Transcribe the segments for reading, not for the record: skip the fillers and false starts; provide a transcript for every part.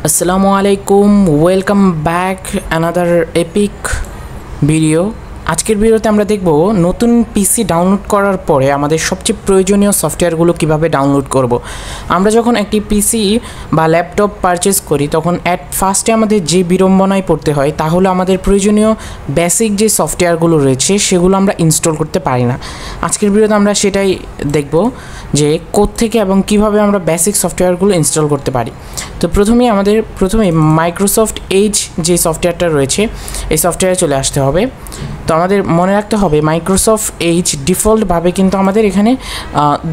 আসসালামু আলাইকুম, welcome back another epic video. আজকের ভিডিওতে আমরা দেখব নতুন পিসি ডাউনলোড করার পরে আমাদের সবচেয়ে প্রয়োজনীয় সফটওয়্যারগুলো কিভাবে ডাউনলোড করব। আমরা যখন একটি পিসি বা ল্যাপটপ পারচেস করি তখন অ্যাট ফার্স্টে আমাদের যে বিড়ম্বনায় পড়তে হয় তা হলো আমাদের প্রয়োজনীয় বেসিক যে সফটওয়্যারগুলো রয়েছে সেগুলো আমরা ইনস্টল করতে পারি না। আজকের ভিডিওতে আমরা সেটাই দেখব যে কোত্থেকে এবং কিভাবে আমরা বেসিক সফটওয়্যারগুলো ইনস্টল করতে পারি। তো প্রথমে মাইক্রোসফট এজ যে সফটওয়্যারটা রয়েছে এই সফটওয়্যারে চলে আসতে হবে। তো আমাদের মনে রাখতে হবে মাইক্রোসফট এজ ডিফল্টভাবে কিন্তু আমাদের এখানে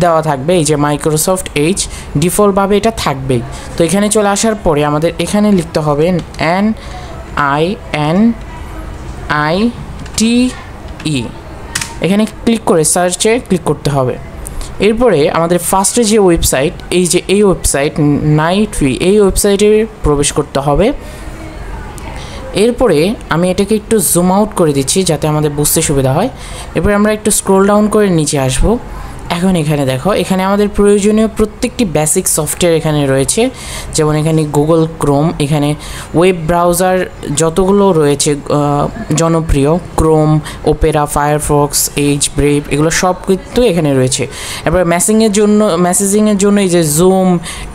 দেওয়া থাকবে। এই যে মাইক্রোসফট এজ ডিফল্টভাবে এটা থাকবেই। তো এখানে চলে আসার পরে আমাদের এখানে লিখতে হবে NINITE। এখানে ক্লিক করে সার্চে ক্লিক করতে হবে। এরপরে আমাদের ফার্স্টে যে ওয়েবসাইট এই ওয়েবসাইট নাইটভি, এই ওয়েবসাইটে প্রবেশ করতে হবে। এরপরে আমি এটাকে একটু জুম আউট করে দিচ্ছি যাতে আমাদের বুঝতে সুবিধা হয়। এরপরে আমরা একটু স্ক্রল ডাউন করে নিচে আসব। এখন এখানে দেখো, এখানে আমাদের প্রয়োজনীয় প্রত্যেকটি বেসিক সফটওয়্যার এখানে রয়েছে। যেমন এখানে গুগল ক্রোম, এখানে ওয়েব ব্রাউজার যতগুলো রয়েছে জনপ্রিয়, Chrome, Opera, Firefox, Edge, Brave, এগুলো সব কিন্তু এখানে রয়েছে। এরপরে মেসেজিংয়ের জন্য এই যে জুম,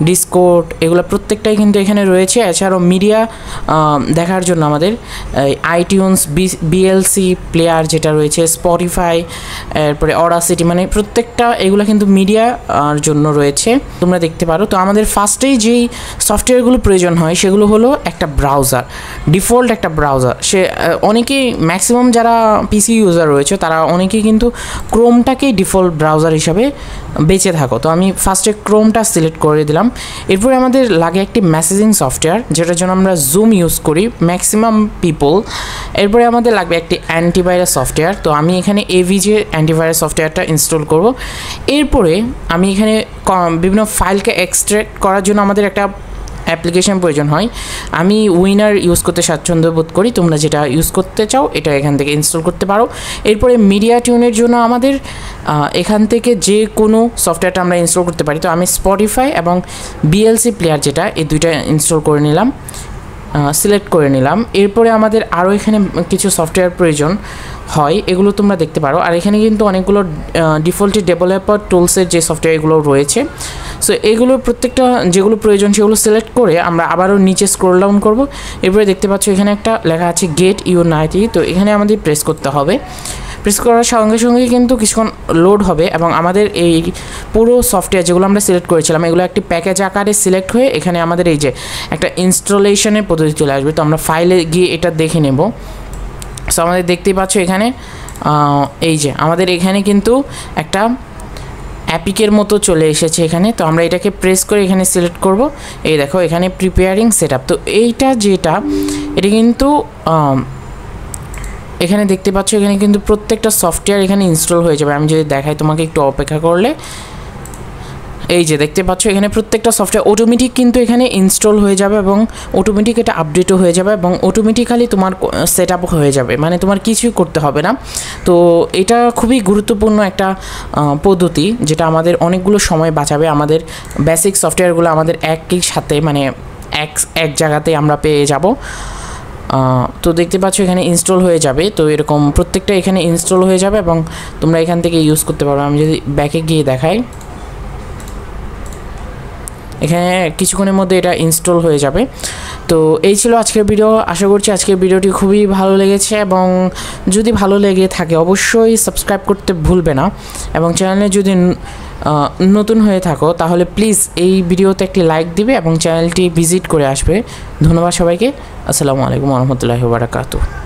ডিসকর্ড, এগুলো প্রত্যেকটাই কিন্তু এখানে রয়েছে। এছাড়াও মিডিয়া দেখার জন্য আমাদের আইটিউনস, বিএলসি প্লেয়ার যেটা রয়েছে, স্পটিফাই, এরপরে অডাসিটি, মানে প্রত্যেকটা এগুলো কিন্তু মিডিয়ার জন্য রয়েছে, তোমরা দেখতে পারো। তো আমাদের ফার্স্টেই যেই সফটওয়্যারগুলো প্রয়োজন হয় সেগুলো হলো একটা ব্রাউজার, ডিফল্ট একটা ব্রাউজার। অনেকেই ম্যাক্সিমাম যারা পিসি ইউজার রয়েছে তারা অনেকেই কিন্তু ক্রোমটাকেই ডিফল্ট ব্রাউজার হিসাবে বেঁচে থাকো। তো আমি ফার্স্টে ক্রোমটা সিলেক্ট করে দিলাম। এরপরে আমাদের লাগে একটি মেসেজিং সফটওয়্যার যেটার জন্য আমরা জুম ইউজ করি ম্যাক্সিমাম পিপল। এরপরে আমাদের লাগবে একটি অ্যান্টিভাইরাস সফটওয়্যার। তো আমি এখানে এভিজে অ্যান্টিভাইরাস সফটওয়্যারটা ইনস্টল করব। এরপরে আমি এখানে বিভিন্ন ফাইলকে এক্সট্রাক্ট করার জন্য আমাদের একটা অ্যাপ্লিকেশন প্রয়োজন হয়। আমি উইনার ইউজ করতে স্বাচ্ছন্দ্য বোধ করি, তোমরা যেটা ইউজ করতে চাও এটা এখান থেকে ইনস্টল করতে পারো। এরপরে মিডিয়া টিউনের জন্য আমাদের এখান থেকে যে কোনো সফটওয়্যারটা আমরা ইনস্টল করতে পারি। তো আমি স্পটিফাই এবং বিএলসি প্লেয়ার যেটা, এই দুইটা ইনস্টল করে নিলাম, সিলেক্ট করে নিলাম। এরপরে আমাদের আরও এখানে কিছু সফটওয়্যার প্রয়োজন হয়, এগুলো তোমরা দেখতে পারো। আর এখানে কিন্তু অনেকগুলো ডিফল্টলি ডেভেলপার টুলসের যে সফটওয়্যারগুলো রয়েছে। সো এগুলো প্রত্যেকটা যেগুলো প্রয়োজন সেগুলো সিলেক্ট করে আমরা আবারও নিচে স্ক্রল ডাউন করব। এরপরে দেখতে পাচ্ছ এখানে একটা লেখা আছে গেট ইউনাইটি। তো এখানে আমাদের প্রেস করতে হবে। প্রেস করার সঙ্গে সঙ্গে কিন্তু কিছুক্ষণ লোড হবে এবং আমাদের এই পুরো সফটওয়্যার যেগুলো আমরা সিলেক্ট করেছিলাম এগুলো একটি প্যাকেজ আকারে সিলেক্ট হয়ে এখানে আমাদের এই যে একটা ইনস্টলেশনের পদ্ধতি চলে আসবে। তো আমরা ফাইলে গিয়ে এটা দেখে নেব। সো আমাদের দেখতেই পাচ্ছ এখানে এই যে আমাদের এখানে কিন্তু একটা অ্যাপিকের মতো চলে এসেছে এখানে। তো আমরা এটাকে প্রেস করে এখানে সিলেক্ট করব। এই দেখো এখানে প্রিপেয়ারিং সেটআপ। তো এইটা যেটা এটা কিন্তু এখানে দেখতে পাচ্ছ এখানে কিন্তু প্রত্যেকটা সফটওয়্যার এখানে ইনস্টল হয়ে যাবে। আমি যদি দেখাই তোমাকে একটু অপেক্ষা করলে, এই যে দেখতে পাচ্ছ এখানে প্রত্যেকটা সফটওয়্যার অটোমেটিক কিন্তু এখানে ইনস্টল হয়ে যাবে এবং অটোমেটিক এটা আপডেটও হয়ে যাবে এবং অটোমেটিক্যালি তোমার সেটআপ হয়ে যাবে, মানে তোমার কিছুই করতে হবে না। তো এটা খুবই গুরুত্বপূর্ণ একটা পদ্ধতি যেটা আমাদের অনেকগুলো সময় বাঁচাবে। আমাদের বেসিক সফটওয়্যারগুলো আমাদের একই সাথে মানে এক জায়গাতে আমরা পেয়ে যাব। তো দেখতে পাচ্ছ এখানে ইনস্টল হয়ে যাবে। তো এরকম প্রত্যেকটা এখানে ইনস্টল হয়ে যাবে এবং তোমরা এখান থেকে ইউজ করতে পারবে। আমি যদি ব্যাকে গিয়ে দেখাই, এখানে কিছুক্ষণের মধ্যে এটা ইনস্টল হয়ে যাবে। তো এই ছিল আজকের ভিডিও। আশা করছি আজকের ভিডিওটি খুবই ভালো লেগেছে এবং যদি ভালো লেগে থাকে অবশ্যই সাবস্ক্রাইব করতে ভুলবে না এবং চ্যানেলে যদি নতুন হয়ে থাকো তাহলে প্লিজ এই ভিডিওতে একটি লাইক দিবে এবং চ্যানেলটি ভিজিট করে আসবে। ধন্যবাদ সবাইকে। আসসালামু আলাইকুম ওয়া রাহমাতুল্লাহি ওয়া বারাকাতুহু।